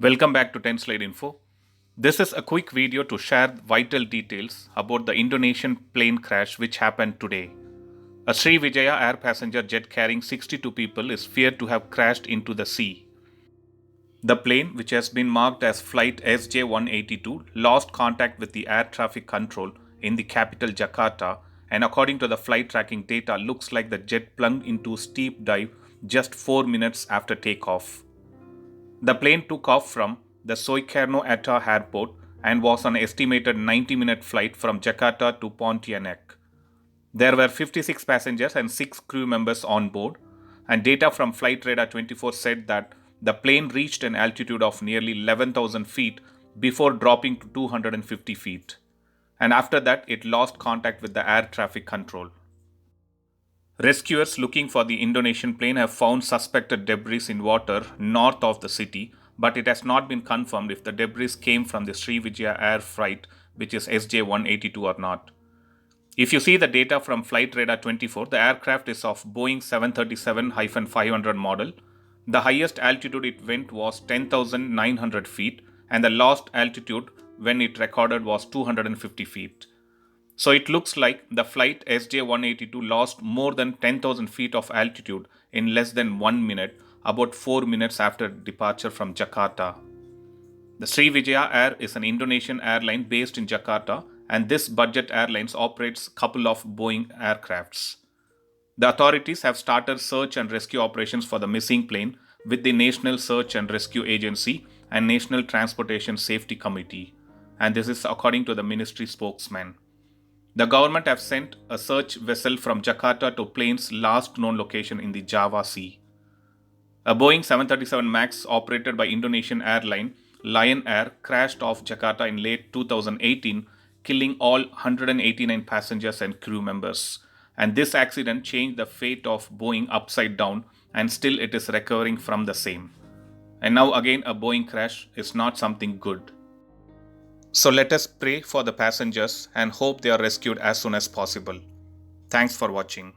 Welcome back to 10 Slide Info. This is a quick video to share vital details about the Indonesian plane crash which happened today. A Sriwijaya air passenger jet carrying 62 people is feared to have crashed into the sea. The plane, which has been marked as Flight SJ182, lost contact with the air traffic control in the capital Jakarta, and according to the flight tracking data, looks like the jet plunged into a steep dive just 4 minutes after takeoff. The plane took off from the Soekarno-Hatta airport and was on an estimated 90-minute flight from Jakarta to Pontianak. There were 56 passengers and 6 crew members on board, and data from Flight Radar 24 said that the plane reached an altitude of nearly 11,000 feet before dropping to 250 feet. And after that, it lost contact with the air traffic control. Rescuers looking for the Indonesian plane have found suspected debris in water north of the city, but it has not been confirmed if the debris came from the Sriwijaya Air flight, which is SJ182 or not. If you see the data from Flight Radar 24, the aircraft is of Boeing 737-500 model. The highest altitude it went was 10,900 feet, and the lowest altitude when it recorded was 250 feet. So it looks like the flight SJ182 lost more than 10,000 feet of altitude in less than 1 minute, about 4 minutes after departure from Jakarta. The Sriwijaya Air is an Indonesian airline based in Jakarta, and this budget airlines operates a couple of Boeing aircrafts. The authorities have started search and rescue operations for the missing plane with the National Search and Rescue Agency and National Transportation Safety Committee, and this is according to the ministry spokesman. The government have sent a search vessel from Jakarta to plane's last known location in the Java Sea. A Boeing 737 MAX operated by Indonesian airline Lion Air crashed off Jakarta in late 2018, killing all 189 passengers and crew members. And this accident changed the fate of Boeing upside down, and still it is recovering from the same. And now again a Boeing crash is not something good. So let us pray for the passengers and hope they are rescued as soon as possible. Thanks for watching.